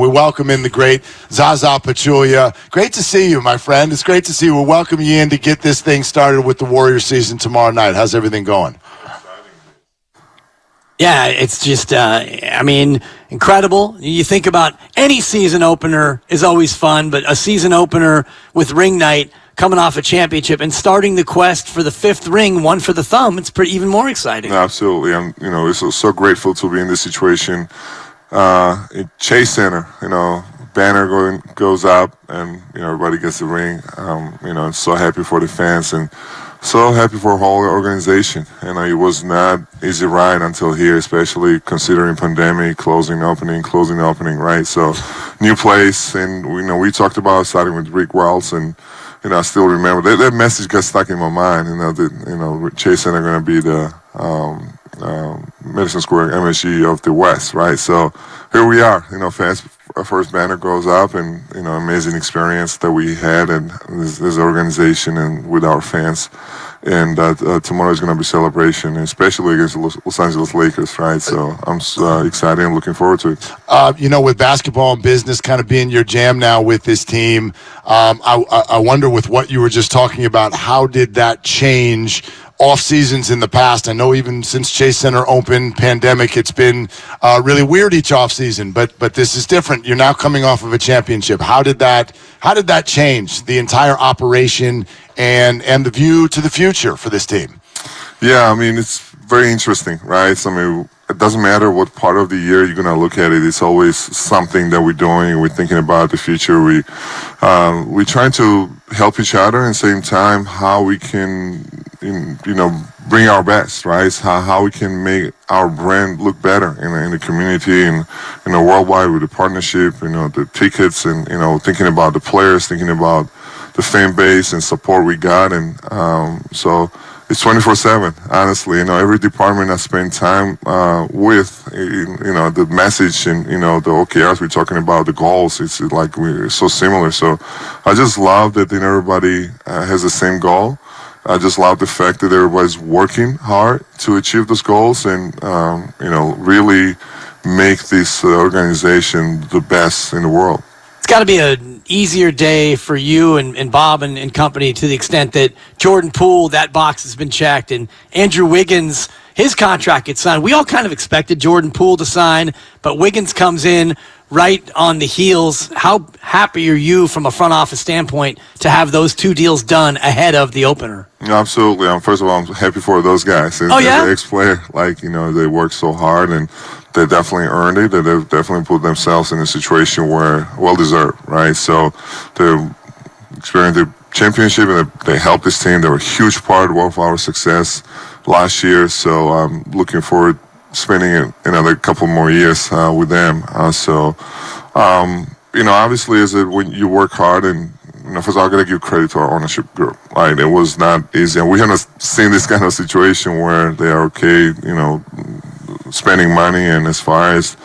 we welcome in the great Zaza Pachulia. Great to see you, my friend. It's great to see you. We'll welcome you in to get this thing started with the Warrior season tomorrow night. How's everything going? Yeah, it's just, incredible. You think about any season opener is always fun, but a season opener with ring night coming off a championship and starting the quest for the fifth ring, one for the thumb, it's even more exciting. Absolutely. I'm, so grateful to be in this situation. At Chase Center, banner goes up and, everybody gets the ring. I'm so happy for the fans and so happy for the whole organization. It was not easy ride until here, especially considering pandemic, closing, opening, right? So new place, and we talked about starting with Rick Wells, and I still remember that message got stuck in my mind. Chase Center going to be the Madison Square MSG of the West, right? So here we are. Fans. Our first banner goes up, and amazing experience that we had, and this organization and with our fans. And tomorrow is going to be celebration, especially against the Los Angeles Lakers, right? So I'm excited and looking forward to it. With basketball and business kind of being your jam now with this team, I wonder with what you were just talking about, how did that change off seasons in the past? I know even since Chase Center opened, pandemic, it's been really weird each off season, but this is different. You're now coming off of a championship. How did that change the entire operation and the view to the future for this team? Yeah, it's very interesting, right? It doesn't matter what part of the year you're going to look at it. It's always something that we're doing. We're thinking about the future. We're trying to help each other, and at the same time, how we can, bring our best, right? How we can make our brand look better in the community and worldwide with the partnership, the tickets, and thinking about the players, thinking about the fan base and support we got, and so. It's 24/7, honestly. Every department I spend time with, the message and, the OKRs we're talking about, the goals, it's like we're so similar. So I just love that everybody has the same goal. I just love the fact that everybody's working hard to achieve those goals and, really make this organization the best in the world. It's got to be an easier day for you and Bob and company to the extent that Jordan Poole, that box has been checked, and Andrew Wiggins, his contract gets signed. We all kind of expected Jordan Poole to sign, but Wiggins comes in right on the heels. How happy are you from a front office standpoint to have those two deals done ahead of the opener? Absolutely. First of all, I'm happy for those guys. Oh, yeah? As an ex-player, they work so hard, and they definitely earned it. They definitely put themselves in a situation where well-deserved, right? So they experienced the championship, and they helped this team. They were a huge part of our success last year. So I'm looking forward to spending another couple more years with them. Obviously, when you work hard, and first of all, I got to give credit to our ownership group. Right? It was not easy, and we haven't seen this kind of situation where they are okay, spending money, and as far as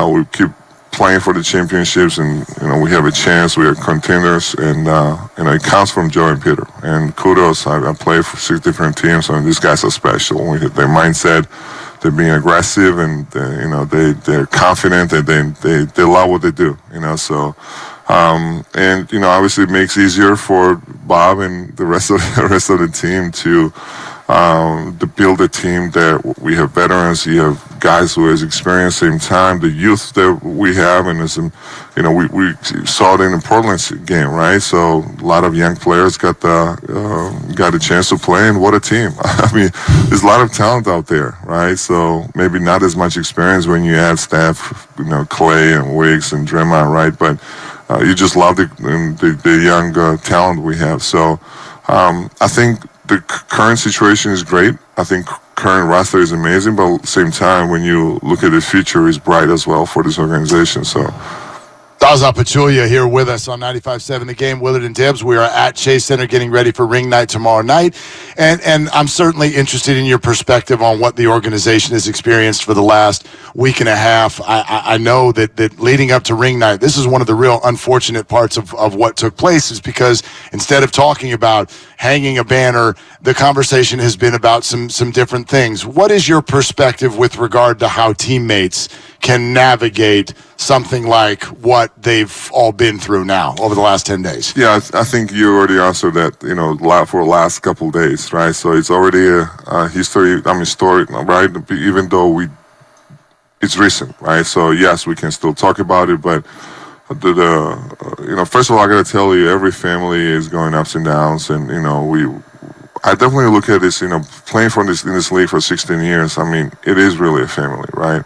we keep playing for the championships, and we have a chance, we are contenders, and it comes from Joe and Peter. And kudos, I played for 6 different teams, and these guys are special. Their mindset, they're being aggressive, and they're confident, and they love what they do. Obviously it makes it easier for Bob and the rest of the team to build a team that we have veterans, you have guys who has experience, same time, the youth that we have, and we saw it in the Portland game, right? So a lot of young players got a chance to play, and what a team. There's a lot of talent out there, right? So maybe not as much experience when you add staff, Clay and Wiggs and Draymond, right? But you just love the young talent we have. So I think the current situation is great. I think current roster is amazing, but at the same time, when you look at the future, is bright as well for this organization. So Zaza Pachulia here with us on 95.7 The Game. Willard and Dibs. We are at Chase Center getting ready for ring night tomorrow night. And I'm certainly interested in your perspective on what the organization has experienced for the last week and a half. I know that leading up to ring night, this is one of the real unfortunate parts of what took place, is because instead of talking about hanging a banner, the conversation has been about some different things. What is your perspective with regard to how teammates can navigate something like what they've all been through now over the last 10 days? Yeah, I think you already answered that, for the last couple of days, right? So it's already a story, right? Even though it's recent, right? So yes, we can still talk about it, but first of all, I got to tell you, every family is going ups and downs, and I definitely look at this, playing in this league for 16 years. I mean, it is really a family, right?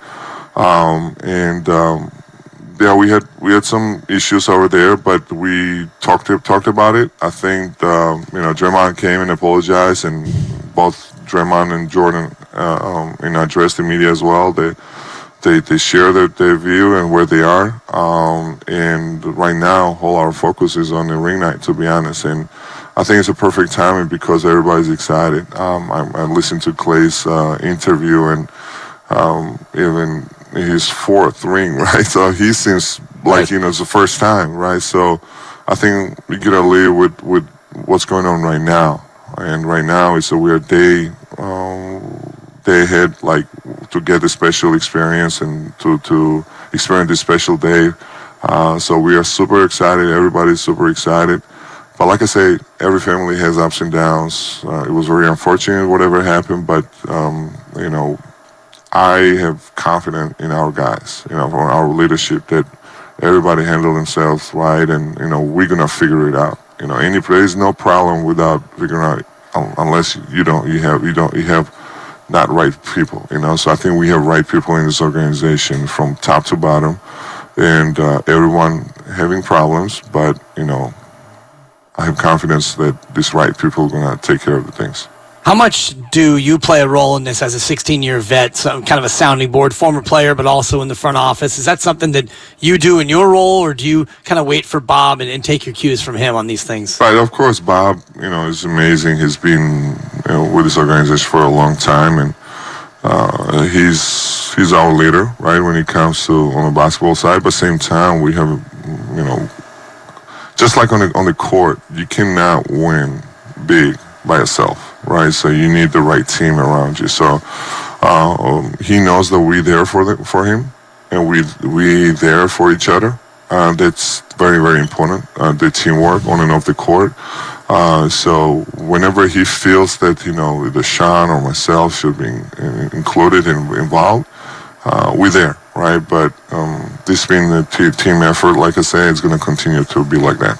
Yeah, we had some issues over there, but we talked about it. I think Draymond came and apologized, and both Draymond and Jordan addressed the media as well. They share their view and where they are. And right now, all our focus is on the ring night, to be honest. And I think it's a perfect timing because everybody's excited. I listened to Clay's interview, and even his fourth ring, right? So he seems like, it's the first time, right? So I think we got to live with what's going on right now. And right now, it's a weird day ahead, like, to get the special experience and to experience this special day. So we are super excited. Everybody's super excited. But like I say, every family has ups and downs. It was very unfortunate, whatever happened, but, I have confidence in our guys, from our leadership, that everybody handle themselves right, and, we're going to figure it out. There's no problem without figuring out, unless you have not right people, So I think we have right people in this organization from top to bottom, and everyone having problems, but, I have confidence that these right people are going to take care of the things. How much do you play a role in this as a 16-year vet, so kind of a sounding board, former player, but also in the front office? Is that something that you do in your role, or do you kind of wait for Bob and take your cues from him on these things? Right, of course, Bob, is amazing. He's been with this organization for a long time, and he's our leader, right, when it comes to on the basketball side. But at the same time, we have, just like on the court, you cannot win big by yourself, right? So you need the right team around you. So he knows that we're there for him, and we there for each other. That's very, very important. The teamwork on and off the court. So whenever he feels that either Sean or myself should be included and involved, we're there, right? But this being a team effort, like I say, it's going to continue to be like that.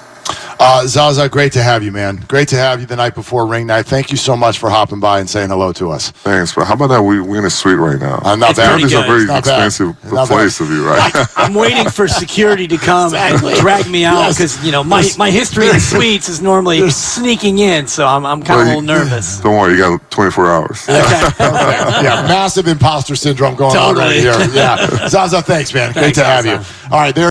Zaza, great to have you, man. Great to have you the night before ring night. Thank you so much for hopping by and saying hello to us. Thanks, but how about that? We're in a suite right now. Not bad. It's a very expensive place to be, right? I'm waiting for security to come and drag me out because my history in suites is normally sneaking in, so I'm kind of a little nervous. Don't worry, you got 24 hours. Okay. Yeah, massive imposter syndrome going on right here. Yeah, Zaza, thanks, man. Great to have you. All right, there.